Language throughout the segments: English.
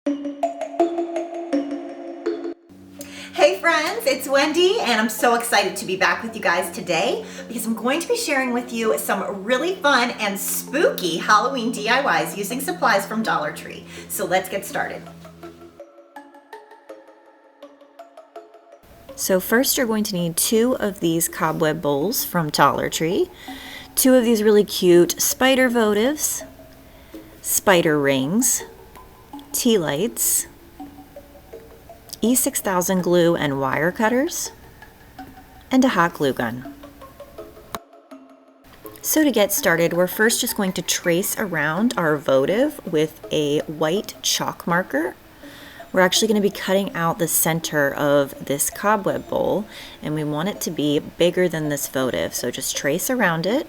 Hey friends, it's Wendy and I'm so excited to be back with you guys today because I'm going to be sharing with you some really fun and spooky Halloween DIYs using supplies from Dollar Tree. So let's get started. So first you're going to need 2 of these cobweb bowls from Dollar Tree, 2 of these really cute spider votives, spider rings, tea lights, E6000 glue and wire cutters, and a hot glue gun. So to get started, we're first just going to trace around our votive with a white chalk marker. We're actually going to be cutting out the center of this cobweb bowl, and we want it to be bigger than this votive. So just trace around it,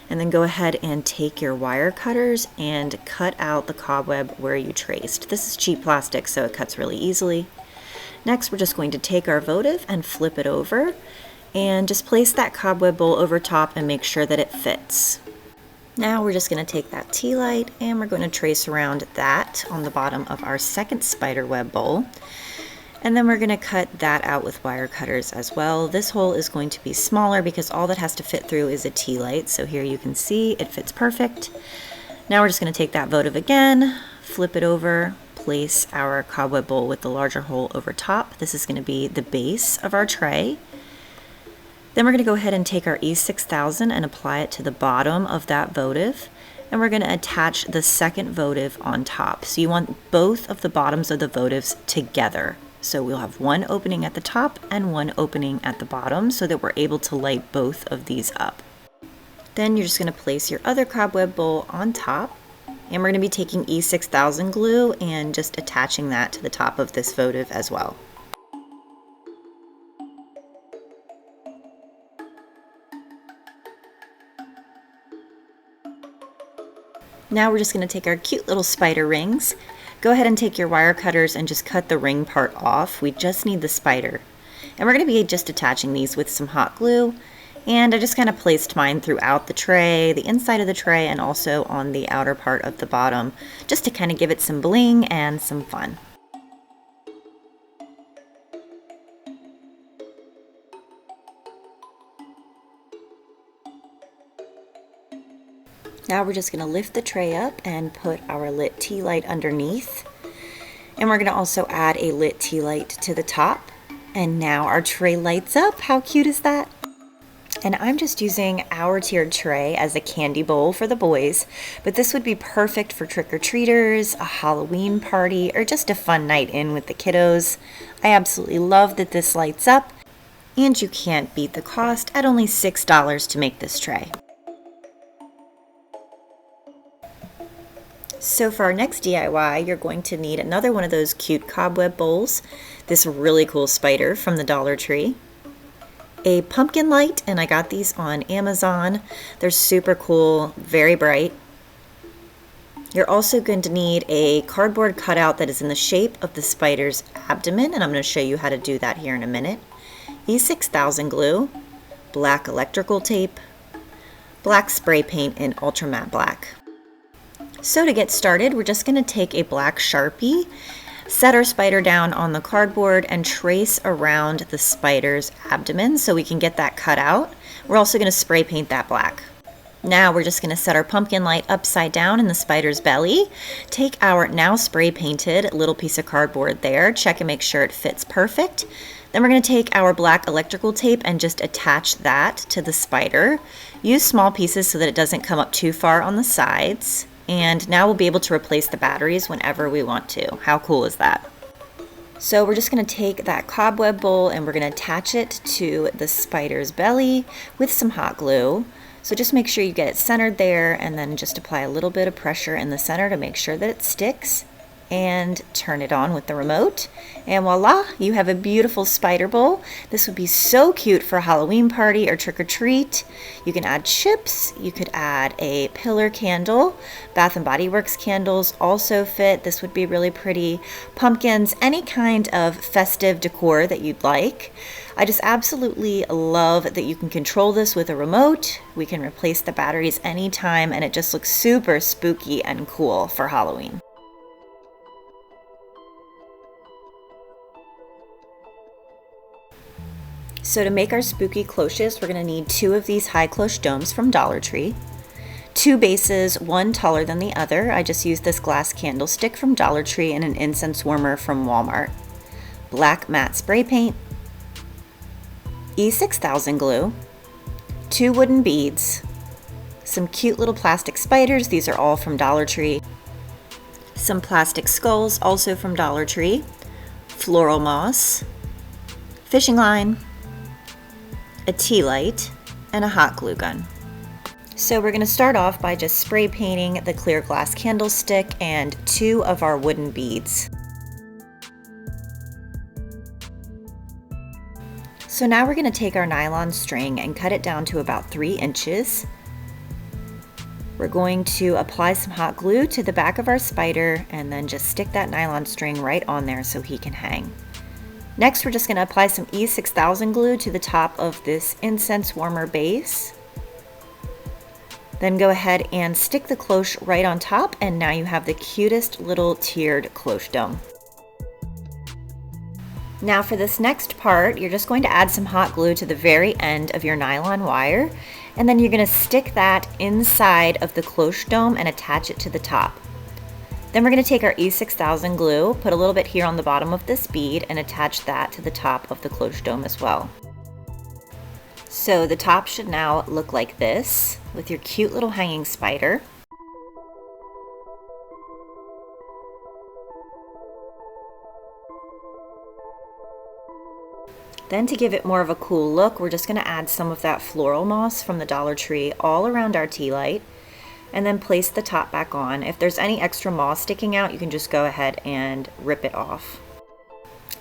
and then go ahead and take your wire cutters and cut out the cobweb where you traced. This is cheap plastic, so it cuts really easily. Next, we're just going to take our votive and flip it over and just place that cobweb bowl over top and make sure that it fits. Now we're just going to take that tea light and we're going to trace around that on the bottom of our second spider web bowl. And then we're going to cut that out with wire cutters as well. This hole is going to be smaller because all that has to fit through is a tea light. So here you can see it fits perfect. Now we're just going to take that votive again, flip it over, place our cobweb bowl with the larger hole over top. This is going to be the base of our tray. Then we're going to go ahead and take our E6000 and apply it to the bottom of that votive. And we're going to attach the second votive on top. So you want both of the bottoms of the votives together. So we'll have one opening at the top and one opening at the bottom so that we're able to light both of these up. Then you're just going to place your other cobweb bowl on top. And we're going to be taking E6000 glue and just attaching that to the top of this votive as well. Now we're just going to take our cute little spider rings. Go ahead and take your wire cutters and just cut the ring part off. We just need the spider. And we're going to be just attaching these with some hot glue. And I just kind of placed mine throughout the tray, the inside of the tray, and also on the outer part of the bottom, just to kind of give it some bling and some fun. Now we're just going to lift the tray up and put our lit tea light underneath. And we're going to also add a lit tea light to the top. And now our tray lights up. How cute is that? And I'm just using our tiered tray as a candy bowl for the boys, but this would be perfect for trick-or-treaters, a Halloween party, or just a fun night in with the kiddos. I absolutely love that this lights up, and you can't beat the cost at only $6 to make this tray. So for our next DIY, you're going to need another one of those cute cobweb bowls, this really cool spider from the Dollar Tree, a pumpkin light, and I got these on Amazon. They're super cool, very bright. You're also going to need a cardboard cutout that is in the shape of the spider's abdomen, and I'm going to show you how to do that here in a minute. E6000 glue, black electrical tape, black spray paint in ultra matte black. So to get started, we're just going to take a black Sharpie, set our spider down on the cardboard, and trace around the spider's abdomen so we can get that cut out. We're also going to spray paint that black. Now we're just going to set our pumpkin light upside down in the spider's belly. Take our now spray painted little piece of cardboard there, check and make sure it fits perfect. Then we're going to take our black electrical tape and just attach that to the spider. Use small pieces so that it doesn't come up too far on the sides. And now we'll be able to replace the batteries whenever we want to. How cool is that? So we're just going to take that cobweb bowl and we're going to attach it to the spider's belly with some hot glue. So just make sure you get it centered there, and then just apply a little bit of pressure in the center to make sure that it sticks. And turn it on with the remote, and voila, you have a beautiful spider bowl. This would be so cute for a Halloween party or trick-or-treat. You can add chips, you could add a pillar candle. Bath & Body Works candles also fit. This would be really pretty. Pumpkins, any kind of festive decor that you'd like. I just absolutely love that you can control this with a remote. We can replace the batteries anytime, and it just looks super spooky and cool for Halloween. So to make our spooky cloches, we're going to need 2 of these high cloche domes from Dollar Tree. 2 bases, one taller than the other. I just used this glass candlestick from Dollar Tree and an incense warmer from Walmart. Black matte spray paint, E6000 glue, 2 wooden beads, some cute little plastic spiders, these are all from Dollar Tree, some plastic skulls, also from Dollar Tree, floral moss, fishing line, a tea light, and a hot glue gun. So we're going to start off by just spray painting the clear glass candlestick and 2 of our wooden beads. So now we're going to take our nylon string and cut it down to about 3 inches. We're going to apply some hot glue to the back of our spider and then just stick that nylon string right on there so he can hang. Next, we're just going to apply some E6000 glue to the top of this incense warmer base. Then go ahead and stick the cloche right on top, and now you have the cutest little tiered cloche dome. Now for this next part, you're just going to add some hot glue to the very end of your nylon wire, and then you're going to stick that inside of the cloche dome and attach it to the top. Then we're going to take our E6000 glue, put a little bit here on the bottom of this bead, and attach that to the top of the cloche dome as well. So the top should now look like this, with your cute little hanging spider. Then to give it more of a cool look, we're just going to add some of that floral moss from the Dollar Tree all around our tea light, and then place the top back on. If there's any extra moss sticking out, you can just go ahead and rip it off.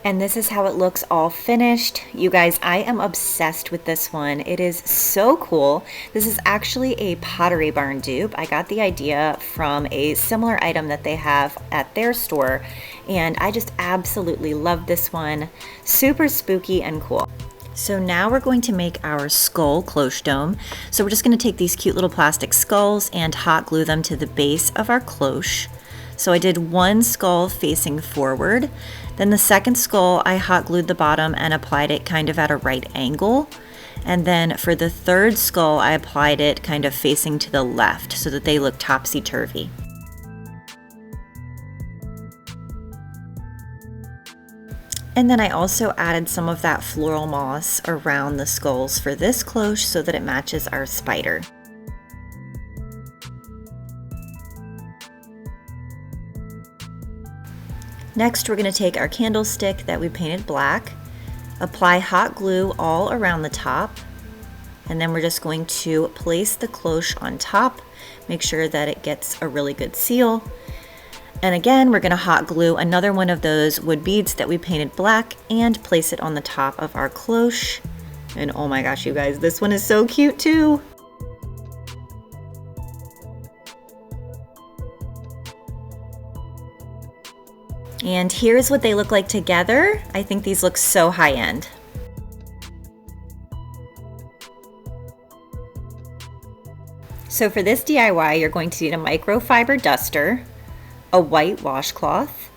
And this is how it looks all finished. You guys, I am obsessed with this one. It is so cool. This is actually a Pottery Barn dupe. I got the idea from a similar item that they have at their store, and I just absolutely love this one. Super spooky and cool. So now we're going to make our skull cloche dome. So we're just going to take these cute little plastic skulls and hot glue them to the base of our cloche. So I did one skull facing forward. Then the second skull, I hot glued the bottom and applied it kind of at a right angle. And then for the third skull, I applied it kind of facing to the left so that they look topsy-turvy. And then I also added some of that floral moss around the skulls for this cloche so that it matches our spider. Next, we're going to take our candlestick that we painted black, apply hot glue all around the top, and then we're just going to place the cloche on top, make sure that it gets a really good seal. And again, we're going to hot glue another one of those wood beads that we painted black and place it on the top of our cloche. And oh my gosh, you guys, this one is so cute too. And here's what they look like together. I think these look so high-end. So for this DIY, you're going to need a microfiber duster, a white washcloth,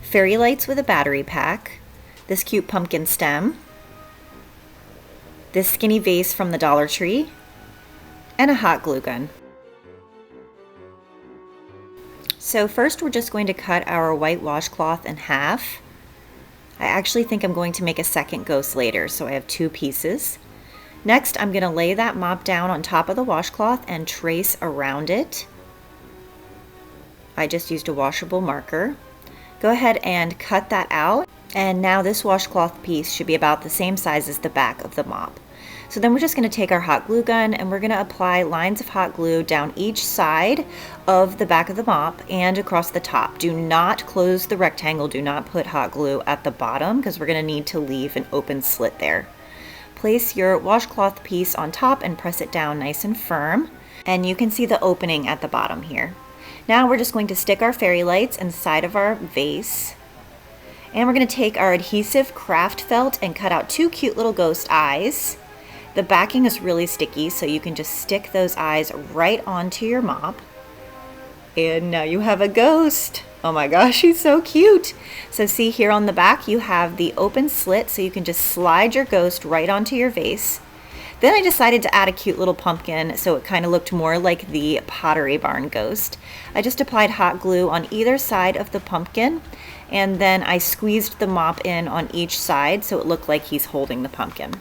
fairy lights with a battery pack, this cute pumpkin stem, this skinny vase from the Dollar Tree, and a hot glue gun. So first we're just going to cut our white washcloth in half. I actually think I'm going to make a second ghost later, so I have 2 pieces. Next, I'm going to lay that mop down on top of the washcloth and trace around it. I just used a washable marker. Go ahead and cut that out. And now this washcloth piece should be about the same size as the back of the mop. So then we're just going to take our hot glue gun and we're going to apply lines of hot glue down each side of the back of the mop and across the top. Do not close the rectangle. Do not put hot glue at the bottom because we're going to need to leave an open slit there. Place your washcloth piece on top and press it down nice and firm. And you can see the opening at the bottom here. Now we're just going to stick our fairy lights inside of our vase. And we're going to take our adhesive craft felt and cut out 2 cute little ghost eyes. The backing is really sticky, so you can just stick those eyes right onto your mop. And now you have a ghost. Oh my gosh, he's so cute. So see here on the back, you have the open slit, so you can just slide your ghost right onto your vase. Then I decided to add a cute little pumpkin so it kind of looked more like the Pottery Barn ghost. I just applied hot glue on either side of the pumpkin, and then I squeezed the mop in on each side so it looked like he's holding the pumpkin.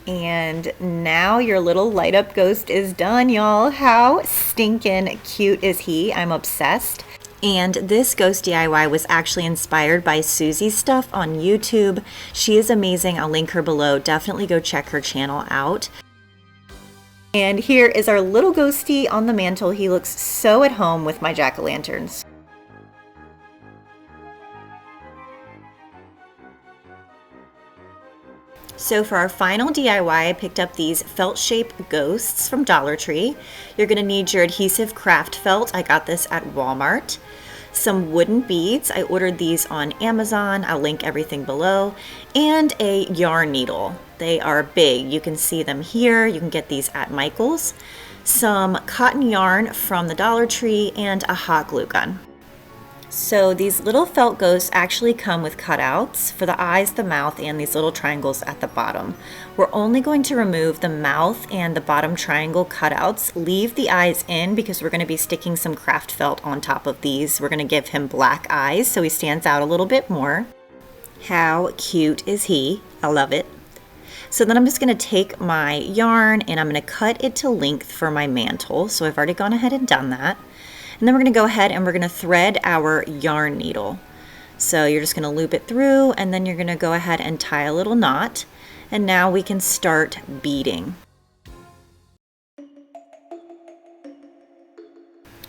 And now your little light up ghost is done, y'all. How stinking cute is he? I'm obsessed. And this ghost DIY was actually inspired by Soozies Stuff on YouTube. She is amazing. I'll link her below. Definitely go check her channel out. And here is our little ghosty on the mantle. He looks so at home with my jack-o'-lanterns. So for our final DIY, I picked up these felt-shaped ghosts from Dollar Tree. You're going to need your adhesive craft felt. I got this at Walmart. Some wooden beads. I ordered these on Amazon. I'll link everything below. And a yarn needle. They are big. You can see them here. You can get these at Michael's. Some cotton yarn from the Dollar Tree and a hot glue gun. So these little felt ghosts actually come with cutouts for the eyes, the mouth, and these little triangles at the bottom. We're only going to remove the mouth and the bottom triangle cutouts. Leave the eyes in because we're going to be sticking some craft felt on top of these. We're going to give him black eyes so he stands out a little bit more. How cute is he? I love it. So then I'm just going to take my yarn and I'm going to cut it to length for my mantle. So I've already gone ahead and done that. And then we're going to go ahead and we're going to thread our yarn needle. So you're just going to loop it through and then you're going to go ahead and tie a little knot. And now we can start beading.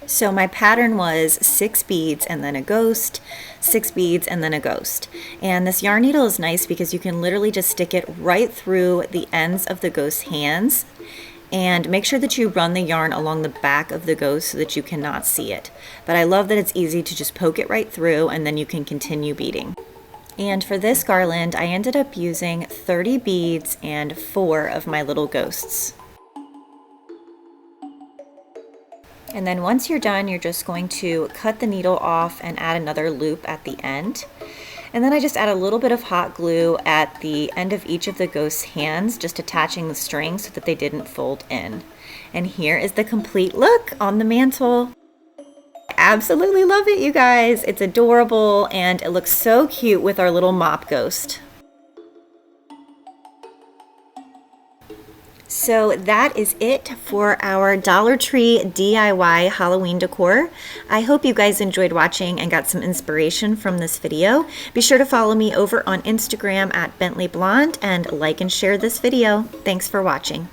So my pattern was 6 beads and then a ghost, 6 beads and then a ghost. And this yarn needle is nice because you can literally just stick it right through the ends of the ghost's hands. And make sure that you run the yarn along the back of the ghost so that you cannot see it. But I love that it's easy to just poke it right through and then you can continue beading. And for this garland, I ended up using 30 beads and 4 of my little ghosts. And then once you're done, you're just going to cut the needle off and add another loop at the end. And then I just add a little bit of hot glue at the end of each of the ghost's hands, just attaching the string so that they didn't fold in. And here is the complete look on the mantle. I absolutely love it, you guys. It's adorable and it looks so cute with our little mop ghost. So that is it for our Dollar Tree DIY Halloween decor. I hope you guys enjoyed watching and got some inspiration from this video. Be sure to follow me over on Instagram at bentleyblonde and like and share this video. Thanks for watching.